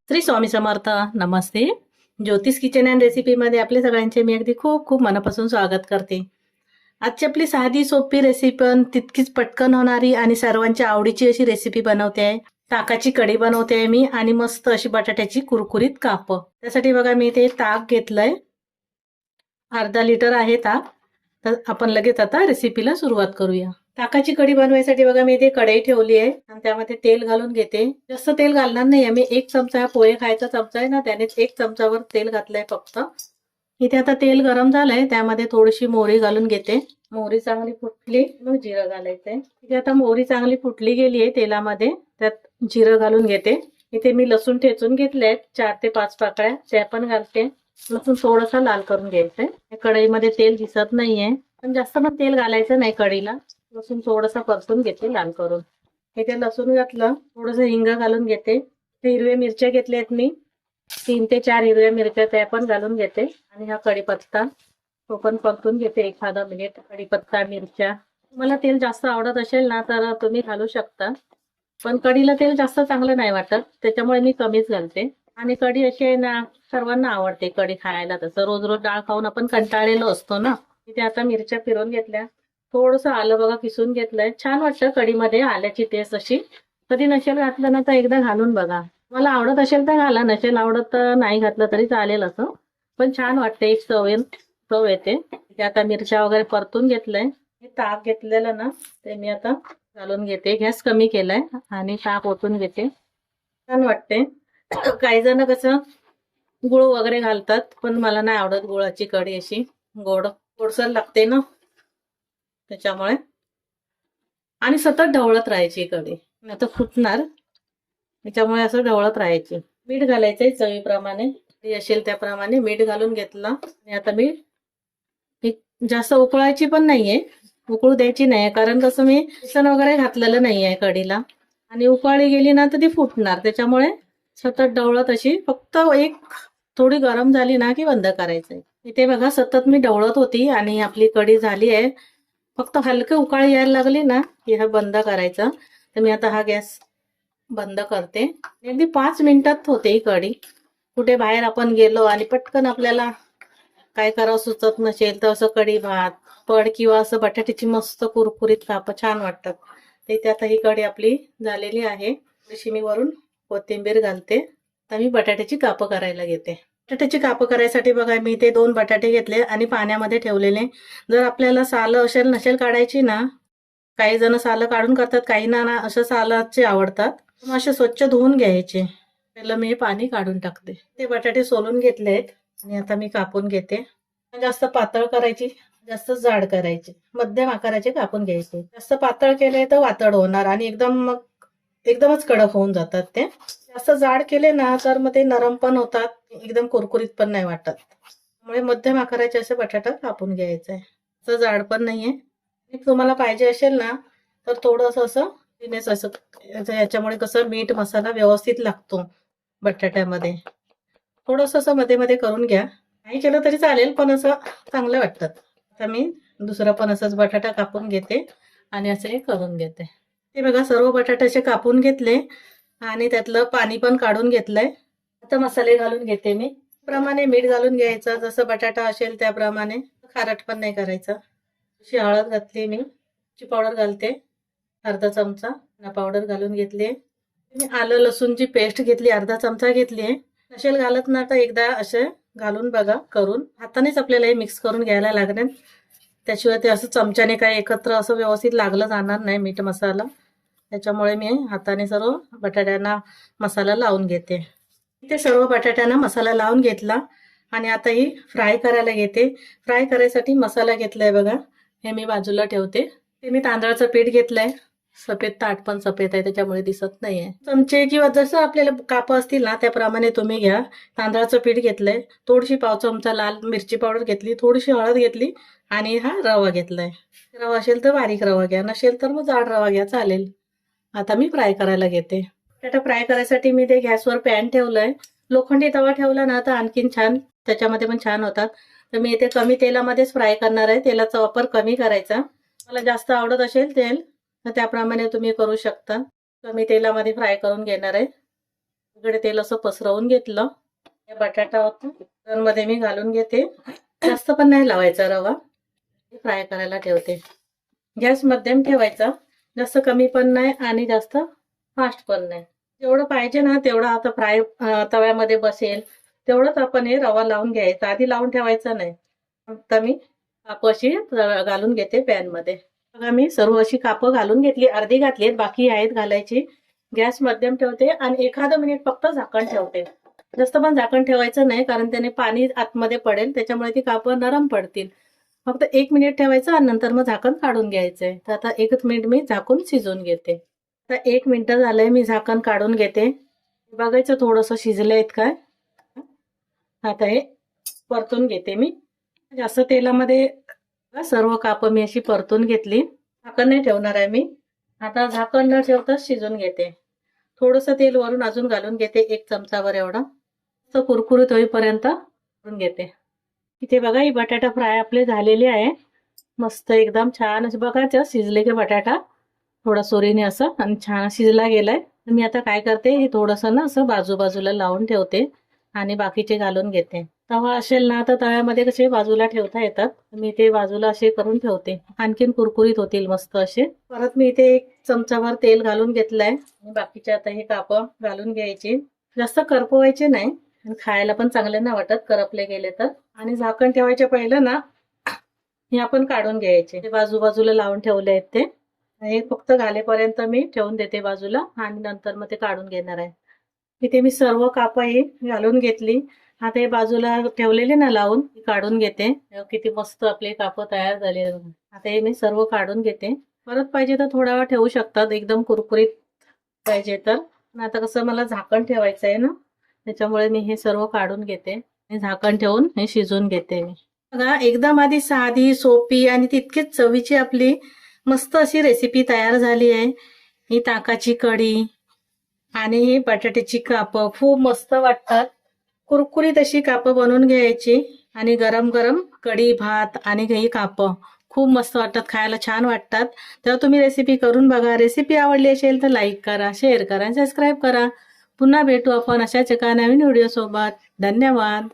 श्री स्वामी समर्थ. नमस्ते. ज्योतिष kitchen and रेसिपीमध्ये आपले सगळ्यांचे मी अगदी खूप खूप मनापासून स्वागत करते. आजची आपली साधी सोपी रेसिपी पण तितकीच पटकन होणारी आणि सर्वांच्या आवडीची अशी रेसिपी बनवते आहे. ताकाची कढी बनवते आहे मी आणि मस्त अशी बटाट्याची कुरकुरीत काप. त्यासाठी बघा मी ते ताक घेतलंय, अर्धा लिटर आहे ताक. तर आपण लगेच आता रेसिपीला सुरुवात करूया. ताकाची कढी बनवायसाठी बघा मी इथे कढई ठेवली आहे आणि त्यामध्ये तेल घालून घेते. जास्त तेल घालणार नाही मी, 1 चमचा पोहे खायचा चमचा आहे ना, त्यानेच 1 चमचावर तेल घातलंय फक्त. इथे आता तेल गरम झालंय, त्यामध्ये थोडीशी मोहरी घालून घेते. मोहरी चांगली फुटली मग जिरं घालायचंय. इथे आता मोहरी चांगली फुटली गेली आहे तेलामध्ये, त्यात जिरं घालून घेते. इथे मी लसूण ठेचून घेतले 4 ते 5 पाकळ्या, त्या पण घालते. लसूण थोडासा लाल करून घ्यायचंय. कढईमध्ये तेल दिसत नाहीये, पण जास्त पण तेल घालायचं नाही कढीला. लसूण थोडासा परतून घेते लाल करून. इथे लसूण घातलं, थोडंसं हिंग घालून घेते. हिरव्या मिरच्या घेतल्यात मी 3 ते 4 हिरव्या मिरच्या, त्या पण घालून घेते. आणि हा कढीपत्ता तो पण परतून घेते 1 मिनिट. कढीपत्ता, मिरच्या, मला तेल जास्त आवडत असेल ना तर तुम्ही घालू शकता, पण कढीला तेल जास्त चांगलं नाही वाटत, त्याच्यामुळे मी कमीच घालते. आणि कढी अशी आहे ना, सर्वांना आवडते कढी खायला. तसं रोज रोज डाळ खाऊन आपण कंटाळलेलो असतो ना. इथे आता मिरच्या फिरवून घेतल्या, थोडंसं आलं बघा किसून घेतलंय. छान वाटतं कढीमध्ये आल्याची टेस्ट अशी. कधी नसेल घातलं ना तर एकदा घालून बघा. मला आवडत असेल तर घाला, नसेल आवडत तर नाही घातलं तरी चालेल असं, पण छान वाटते, एक चव येते. इथे आता मिरच्या वगैरे परतून घेतलंय. हे ताक घेतलेलं ना ते मी आता घालून घेते. गॅस कमी केलाय आणि ताक ओतून घेते. छान वाटते. काही जण कसं गुळ वगैरे घालतात, पण मला नाही आवडत गुळाची कढी. अशी गोडसर लागते ना, त्याच्यामुळे. आणि सतत ढवळत राहायची कढी, आता फुटणार, त्याच्यामुळे असं ढवळत राहायची. मीठ घालायचंय चवीप्रमाणे, असेल त्याप्रमाणे मीठ घालून घेतलं. आणि आता मी जास्त उकळायची पण नाहीये, उकळू द्यायची नाही, कारण कसं मी बेसन वगैरे घातलेलं नाहीये कढीला, आणि उकळली गेली ना तर ती फुटणार. त्याच्यामुळे सतत ढवळत अशी, फक्त एक थोडी गरम झाली ना की बंद करायचंय. इथे बघा सतत मी ढवळत होती आणि आपली कढी झाली आहे. फक्त हलके उकाळी यायला लागली ना की हा बंद करायचं. तर मी आता हा गॅस बंद करते. अगदी 5 मिनिटात होते ही कढी. कुठे बाहेर आपण गेलो आणि पटकन आपल्याला काय करावं सुचत नसेल तर असं कढी भात पड किंवा असं बटाट्याची मस्त कुरकुरीत काप छान वाटतात. इथे आता ही कढी आपली झालेली आहे. थोडीशी मी वरून कोथिंबीर घालते. आता मी बटाट्याची कापं करायला घेते. बटाट्याची कापं करायसाठी बघा मी ते 2 बटाटे घेतले आणि पाण्यामध्ये ठेवलेले. जर आपल्याला सालं असेल नसेल काढायची ना, काही जण सालं काढून करतात, काही ना असं सालाचे आवडतात, मग असे स्वच्छ धुवून घ्यायचे. त्याला मी पाणी काढून टाकते. ते बटाटे सोलून घेतलेत आणि आता मी कापून घेते. जास्त पातळ करायची, जास्त जाड करायची, मध्यम आकाराचे कापून घ्यायचे. जास्त पातळ केले तर वातड होणार आणि एकदमच कडक होऊन जातात ते. जास्त जाड केले ना तर मग ते नरम पण होतात, एकदम कुरकुरीत पण नाही वाटत. त्यामुळे मध्यम आकाराचे असे बटाटा कापून घ्यायचे. असं जाड पण नाहीये. तुम्हाला पाहिजे असेल ना तर थोडंसं असं याच्यामुळे कसं मीठ मसाला व्यवस्थित लागतो बटाट्यामध्ये. थोडंसं असं मध्ये मध्ये करून घ्या, नाही केलं तरी चालेल, पण असं चांगलं वाटतात. आता मी दुसरं पण असंच बटाटा कापून घेते आणि असे करून घेते. ते बघा सर्व बटाट्याचे कापून घेतले आणि त्यातलं पाणी पण काढून घेतलंय. आता मसाले घालून घेते मी. प्रमाणे मीठ घालून घ्यायचं, जसं बटाटा असेल त्याप्रमाणे. खारट पण नाही करायचं. अशी हळद घातली मी, पावडर घालते अर्धा चमचा, पावडर घालून घेतली. मी आलं लसूणची पेस्ट घेतली, अर्धा चमचा घेतली आहे. नसेल घालत ना तर एकदा असे घालून बघा करून. हातानेच आपल्याला हे मिक्स करून घ्यायला लागणार, त्याशिवाय ते असं चमच्याने काय एकत्र असं व्यवस्थित लागलं जाणार नाही मीठ मसाला. त्याच्यामुळे मी हाताने सर्व बटाट्यांना मसाला लावून घेते. ते सर्व बटाट्यांना मसाला लावून घेतला आणि आता ही फ्राय करायला घेते. फ्राय करायसाठी मसाला घेतलाय बघा, हे मी बाजूला ठेवते. ते मी तांदळाचं पीठ घेतलंय, सफेद ताट पण सफेद आहे त्याच्यामुळे दिसत नाहीये. चमचे किंवा जसं आपल्याला काप असतील ना त्याप्रमाणे तुम्ही घ्या. तांदळाचं पीठ घेतलंय, थोडीशी पाव चमचा लाल मिरची पावडर घेतली, थोडीशी हळद घेतली आणि हा रवा घेतलाय. रवा असेल तर बारीक रवा घ्या, नसेल तर मग जाड रवा घ्या, चालेल. आता मी फ्राय करायला घेते. बटाटा फ्राय करायसाठी मी ते गॅसवर पॅन ठेवलंय. लोखंडी तवा ठेवला ना तर आणखीन छान, त्याच्यामध्ये पण छान होतात. तर मी इथे कमी तेलामध्येच फ्राय करणार आहे. तेलाचा वापर कमी करायचा. मला जास्त आवडत असेल तेल तर त्याप्रमाणे तुम्ही करू शकता. कमी तेलामध्ये फ्राय करून घेणार आहे. इकडे तेल असं पसरवून घेतलं. हे बटाटा होता मध्ये मी घालून घेते. जास्त पण नाही लावायचा रवा. फ्राय करायला ठेवते. गॅस मध्यम ठेवायचा, जास्त कमी पण नाही आणि जास्त फास्ट पण नाही. जेवढं पाहिजे ना तेवढं आता फ्राय तव्यामध्ये बसेल तेवढंच आपण हे रवा लावून घ्यायचा. आधी लावून ठेवायचा नाही. आता मी कापं अशी घालून घेते पॅन मध्ये. बघा मी सर्व अशी कापं घालून घेतली. अर्धी घातली, बाकी आहेत घालायची. गॅस मध्यम ठेवते आणि एखादं मिनिट फक्त झाकण ठेवते. जास्त पण झाकण ठेवायचं नाही, कारण त्याने पाणी आतमध्ये पडेल, त्याच्यामुळे ती कापं नरम पडतील. फक्त 1 मिनिट ठेवायचं आणि नंतर मग झाकण काढून घ्यायचंय. तर आता 1 मिनिट मी झाकून शिजवून घेते. आता 1 मिनिट झालंय, मी झाकण काढून घेते. बघायचं थोडंसं शिजलंय काय. आता हे परतून घेते मी. जास्त तेलामध्ये सर्व कापं मी अशी परतून घेतली. झाकण नाही ठेवणार आहे मी. आता झाकण न ठेवताच शिजून घेते. थोडंसं तेल वरून अजून घालून घेते, 1 चमचावर एवढा. तर कुरकुरीत होईपर्यंत करून घेते. इथे बघा ही बटाटा फ्राय आपले झालेले आहे. मस्त एकदम छान असे बघा शिजले की बटाटा थोडा सोरीने असं आणि छान शिजला गेलाय. मी आता काय करते, हे थोडंसं ना असं बाजूला लावून ठेवते आणि बाकीचे घालून घेते. तवा असेल ना तर तव्यामध्ये कसे बाजूला ठेवता येतात. मी ते बाजूला असे करून ठेवते, आणखीन कुरकुरीत होतील मस्त असे. परत मी इथे 1 चमचाभर तेल घालून घेतलंय. बाकीचे आता हे कापं घालून घ्यायचे. जास्त करपवायचे नाही, खायला पण चांगले नाही वाटत करपले गेले तर. आणि झाकण ठेवायच्या पहिलं ना हे आपण काढून घ्यायचे. ते बाजूला लावून ठेवले आहेत ते. हे फक्त घालेपर्यंत मी ठेवून देते बाजूला आणि नंतर मग ते काढून घेणार आहे. इथे मी सर्व कापं हे घालून घेतली. आता हे बाजूला ठेवलेले ना लावून काढून घेते. किती मस्त आपले कापं तयार झाले. आता हे मी सर्व काढून घेते. परत पाहिजे तर थोडा वेळ ठेवू शकतात, एकदम कुरकुरीत पाहिजे तर. आता कसं मला झाकण ठेवायचं आहे ना, त्याच्यामुळे मी हे सर्व काढून घेते. झाकण ठेवून हे शिजवून घेते मी. बघा एकदम आधी साधी सोपी आणि तितकीच चवीची आपली मस्त अशी रेसिपी तयार झाली आहे. ही ताकाची कढी आणि ही बटाट्याची कापं खूप मस्त वाटतात. कुरकुरीत अशी कापं बनवून घ्यायची आणि गरम गरम कढी भात आणि ही कापं खूप मस्त वाटतात, खायला छान वाटतात. तेव्हा तुम्ही रेसिपी करून बघा. रेसिपी आवडली असेल तर लाईक करा, शेअर करा, सबस्क्राईब करा. पुन्हा भेटू आपण अशाच एका नवीन व्हिडिओ सोबत. धन्यवाद.